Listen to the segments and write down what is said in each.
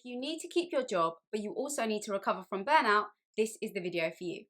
you need to keep your job, but you also need to recover from burnout, this is the video for you.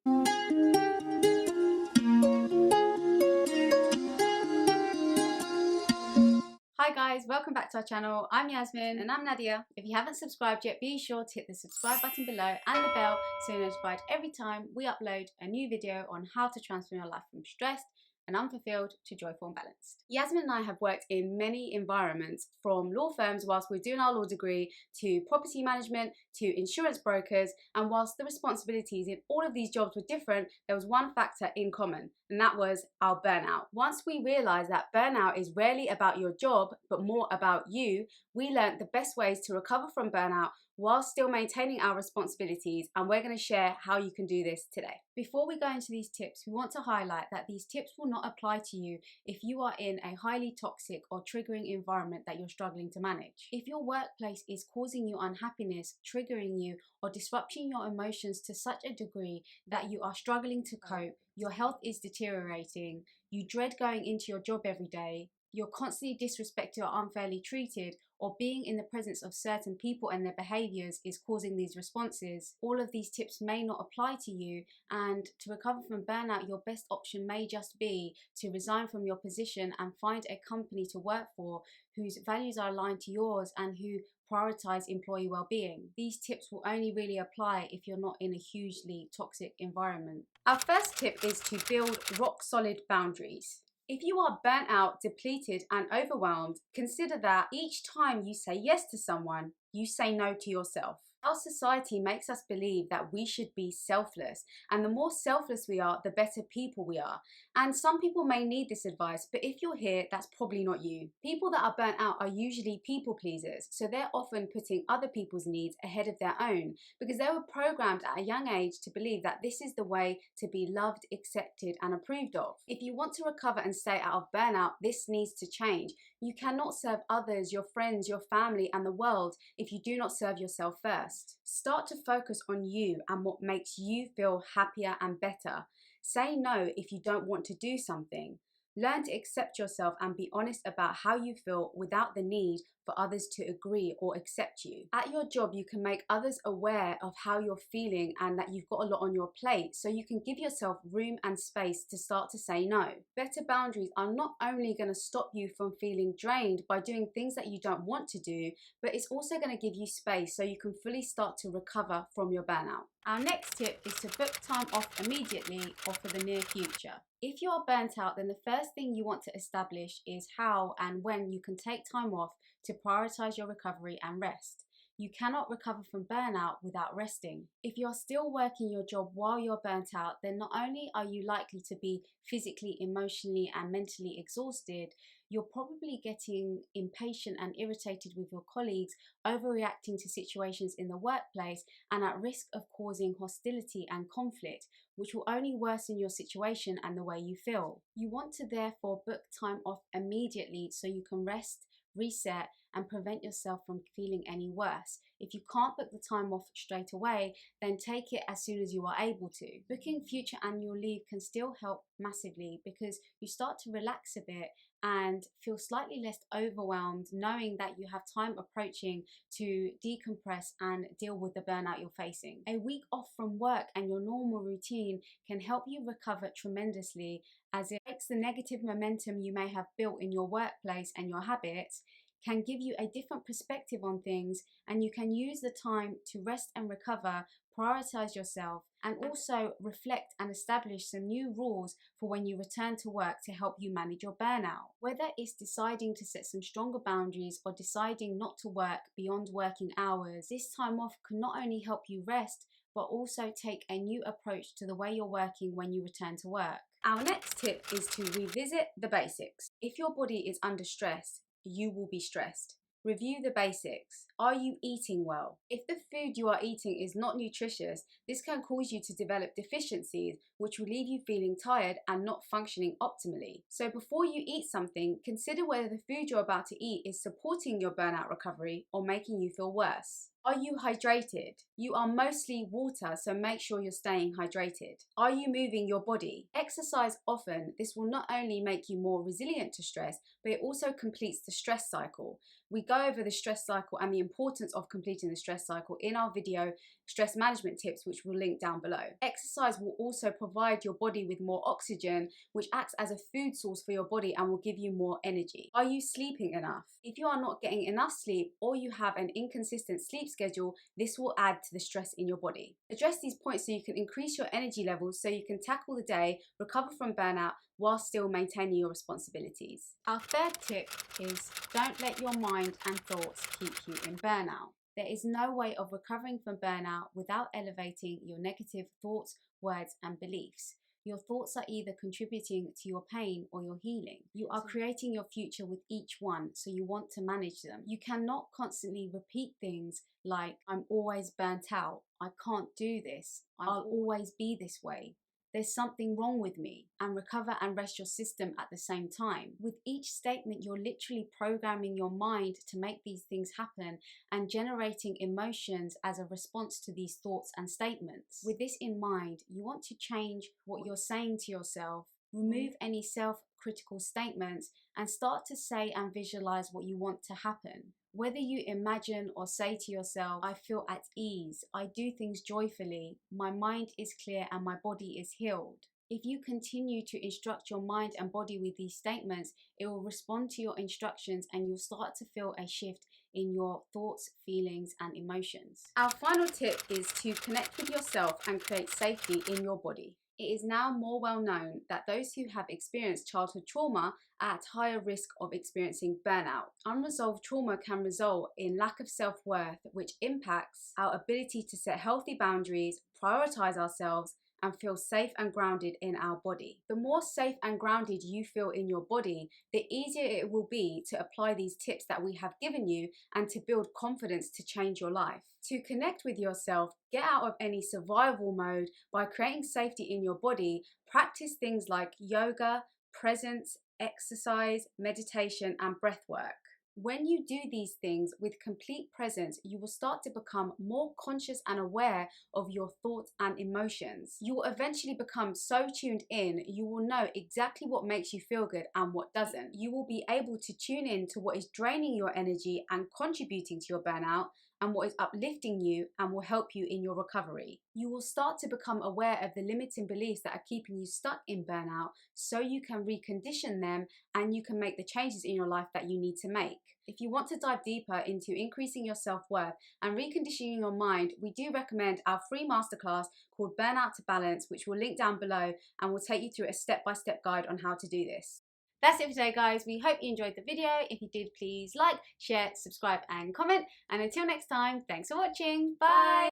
Hi guys, welcome back to our channel. I'm Yasmin and I'm Nadia. If you haven't subscribed yet, be sure to hit the subscribe button below and the bell so you're notified every time we upload a new video on how to transform your life from stressed and unfulfilled to joyful and balanced. Yasmin and I have worked in many environments, from law firms whilst we're doing our law degree, to property management, to insurance brokers, and whilst the responsibilities in all of these jobs were different, there was one factor in common, and that was our burnout. Once we realised that burnout is rarely about your job, but more about you, we learned the best ways to recover from burnout while still maintaining our responsibilities, and we're going to share how you can do this today. Before we go into these tips, we want to highlight that these tips will not apply to you if you are in a highly toxic or triggering environment that you're struggling to manage. If your workplace is causing you unhappiness, triggering you, or disrupting your emotions to such a degree that you are struggling to cope, your health is deteriorating, you dread going into your job every day, you're constantly disrespected or unfairly treated, or being in the presence of certain people and their behaviours is causing these responses, all of these tips may not apply to you. And to recover from burnout, your best option may just be to resign from your position and find a company to work for whose values are aligned to yours and who prioritize employee well-being. These tips will only really apply if you're not in a hugely toxic environment. Our first tip is to build rock-solid boundaries. If you are burnt out, depleted, and overwhelmed, consider that each time you say yes to someone, you say no to yourself. Our society makes us believe that we should be selfless, and the more selfless we are, the better people we are. And some people may need this advice, but if you're here, that's probably not you. People that are burnt out are usually people pleasers, so they're often putting other people's needs ahead of their own because they were programmed at a young age to believe that this is the way to be loved, accepted, and approved of. If you want to recover and stay out of burnout, this needs to change. You cannot serve others, your friends, your family, and the world if you do not serve yourself first. Start to focus on you and what makes you feel happier and better. Say no if you don't want to do something. Learn to accept yourself and be honest about how you feel without the need for others to agree or accept you. At your job, you can make others aware of how you're feeling and that you've got a lot on your plate, so you can give yourself room and space to start to say no. Better boundaries are not only going to stop you from feeling drained by doing things that you don't want to do, but it's also going to give you space so you can fully start to recover from your burnout. Our next tip is to book time off immediately or for the near future. If you are burnt out, then the first thing you want to establish is how and when you can take time off to prioritize your recovery and rest. You cannot recover from burnout without resting. If you're still working your job while you're burnt out, then not only are you likely to be physically, emotionally, and mentally exhausted, you're probably getting impatient and irritated with your colleagues, overreacting to situations in the workplace, and at risk of causing hostility and conflict, which will only worsen your situation and the way you feel. You want to therefore book time off immediately so you can rest, reset, and prevent yourself from feeling any worse. If you can't book the time off straight away, then take it as soon as you are able to. Booking future annual leave can still help massively because you start to relax a bit and feel slightly less overwhelmed knowing that you have time approaching to decompress and deal with the burnout you're facing. A week off from work and your normal routine can help you recover tremendously, as it breaks the negative momentum you may have built in your workplace, and your habits can give you a different perspective on things, and you can use the time to rest and recover, prioritize yourself, and also reflect and establish some new rules for when you return to work to help you manage your burnout. Whether it's deciding to set some stronger boundaries or deciding not to work beyond working hours, this time off can not only help you rest, but also take a new approach to the way you're working when you return to work. Our next tip is to revisit the basics. If your body is under stress, you will be stressed. Review the basics. Are you eating well? If the food you are eating is not nutritious, this can cause you to develop deficiencies, which will leave you feeling tired and not functioning optimally. So before you eat something, consider whether the food you're about to eat is supporting your burnout recovery or making you feel worse. Are you hydrated? You are mostly water, so make sure you're staying hydrated. Are you moving your body? Exercise often. This will not only make you more resilient to stress, but it also completes the stress cycle. We go over the stress cycle and the importance of completing the stress cycle in our video, Stress Management Tips, which we'll link down below. Exercise will also provide your body with more oxygen, which acts as a food source for your body and will give you more energy. Are you sleeping enough? If you are not getting enough sleep or you have an inconsistent sleep schedule, this will add to the stress in your body. Address these points so you can increase your energy levels so you can tackle the day, recover from burnout, while still maintaining your responsibilities. Our third tip is don't let your mind and thoughts keep you in burnout. There is no way of recovering from burnout without elevating your negative thoughts, words, and beliefs. Your thoughts are either contributing to your pain or your healing. You are creating your future with each one, so you want to manage them. You cannot constantly repeat things like, I'm always burnt out, I can't do this, I'll always be this way, there's something wrong with me, and recover and rest your system at the same time. With each statement, you're literally programming your mind to make these things happen and generating emotions as a response to these thoughts and statements. With this in mind, you want to change what you're saying to yourself, remove any self-critical statements, and start to say and visualize what you want to happen. Whether you imagine or say to yourself, I feel at ease, I do things joyfully, my mind is clear and my body is healed. If you continue to instruct your mind and body with these statements, it will respond to your instructions and you'll start to feel a shift in your thoughts, feelings, and emotions. Our final tip is to connect with yourself and create safety in your body. It is now more well known that those who have experienced childhood trauma are at higher risk of experiencing burnout. Unresolved trauma can result in lack of self-worth, which impacts our ability to set healthy boundaries, prioritize ourselves, and feel safe and grounded in our body. The more safe and grounded you feel in your body, the easier it will be to apply these tips that we have given you and to build confidence to change your life. To connect with yourself, get out of any survival mode by creating safety in your body. Practice things like yoga, presence, exercise, meditation, and breath work. When you do these things with complete presence, you will start to become more conscious and aware of your thoughts and emotions. You will eventually become so tuned in, you will know exactly what makes you feel good and what doesn't. You will be able to tune in to what is draining your energy and contributing to your burnout, and what is uplifting you and will help you in your recovery. You will start to become aware of the limiting beliefs that are keeping you stuck in burnout so you can recondition them and you can make the changes in your life that you need to make. If you want to dive deeper into increasing your self-worth and reconditioning your mind, we do recommend our free masterclass called Burnout to Balance, which we'll link down below and will take you through a step-by-step guide on how to do this. That's it for today, guys. We hope you enjoyed the video. If you did, please like, share, subscribe, and comment. And until next time, thanks for watching. Bye.